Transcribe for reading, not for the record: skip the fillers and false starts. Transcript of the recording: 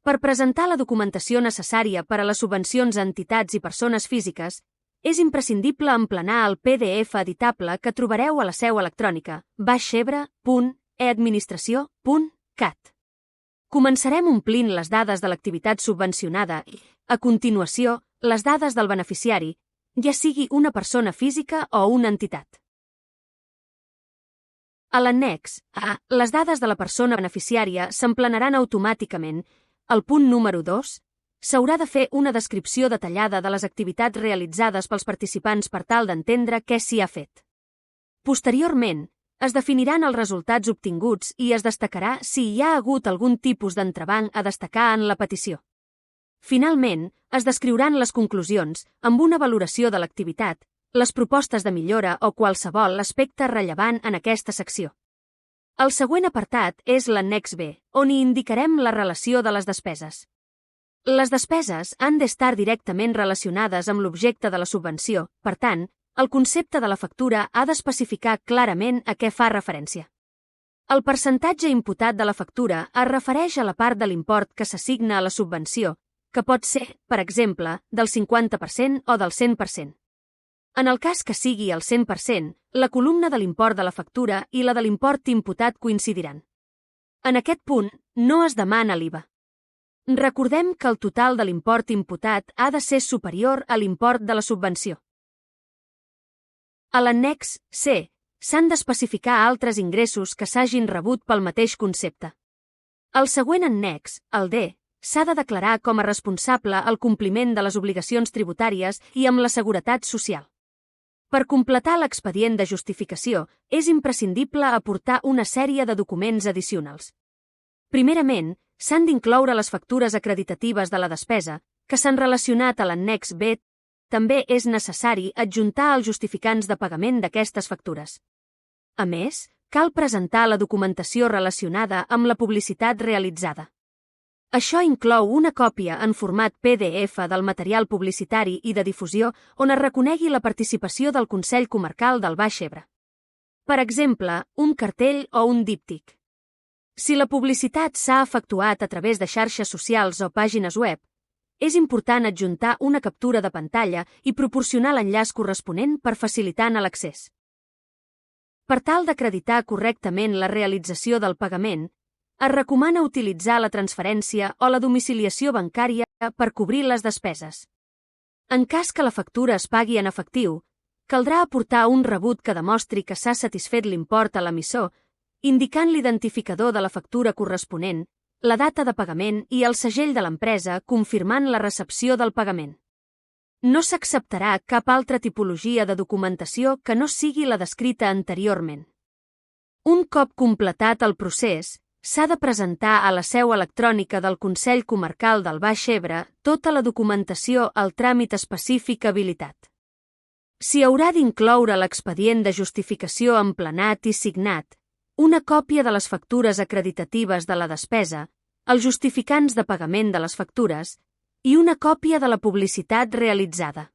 Per presentar la documentació necessària per a les subvencions a entitats i persones físiques, és imprescindible emplenar el PDF editable que trobareu a la seu electrònica baixebre.eadministració.cat. Començarem omplint les dades de l'activitat subvencionada i, a continuació, les dades del beneficiari, ja sigui una persona física o una entitat. A l'annex A, les dades de la persona beneficiària s'emplenaran automàticament. Al punt número 2, s'haurà de fer una descripció detallada de les activitats realitzades pels participants per tal d'entendre què s'hi ha fet. Posteriorment, es definiran els resultats obtinguts i es destacarà si hi ha hagut algun tipus d'entrebanc a destacar en la petició. Finalment, es descriuran les conclusions, amb una valoració de l'activitat, les propostes de millora o qualsevol aspecte rellevant en aquesta secció. El següent apartat és l'annex B, on hi indicarem la relació de les despeses. Les despeses han d'estar directament relacionades amb l'objecte de la subvenció, per tant, el concepte de la factura ha d'especificar clarament a què fa referència. El percentatge imputat de la factura es refereix a la part de l'import que s'assigna a la subvenció, que pot ser, per exemple, del 50% o del 100%. En el cas que sigui el 100%, la columna de l'import de la factura i la de l'import imputat coincidiran. En aquest punt, no es demana l'IVA. Recordem que el total de l'import imputat ha de ser superior a l'import de la subvenció. A l'annex C, s'han d'especificar altres ingressos que s'hagin rebut pel mateix concepte. El següent annex, el D, s'ha de declarar com a responsable el compliment de les obligacions tributàries i amb la seguretat social. Per completar l'expedient de justificació, és imprescindible aportar una sèrie de documents addicionals. Primerament, s'han d'incloure les factures acreditatives de la despesa, que s'han relacionat a l'annex B. També és necessari adjuntar els justificants de pagament d'aquestes factures. A més, cal presentar la documentació relacionada amb la publicitat realitzada. Això inclou una còpia en format PDF del material publicitari i de difusió on es reconegui la participació del Consell Comarcal del Baix Ebre. Per exemple, un cartell o un díptic. Si la publicitat s'ha efectuat a través de xarxes socials o pàgines web, és important adjuntar una captura de pantalla i proporcionar l'enllaç corresponent per facilitar-ne l'accés. Per tal d'acreditar correctament la realització del pagament, es recomana utilitzar la transferència o la domiciliació bancària per cobrir les despeses. En cas que la factura es pagui en efectiu, caldrà aportar un rebut que demostri que s'ha satisfet l'import a l'emissor, indicant l'identificador de la factura corresponent, la data de pagament i el segell de l'empresa confirmant la recepció del pagament. No s'acceptarà cap altra tipologia de documentació que no sigui la descrita anteriorment. Un cop completat el procés, s'ha de presentar a la seu electrònica del Consell Comarcal del Baix Ebre tota la documentació al tràmit específic habilitat. S'hi haurà d'incloure l'expedient de justificació emplenat i signat, una còpia de les factures acreditatives de la despesa, els justificants de pagament de les factures i una còpia de la publicitat realitzada.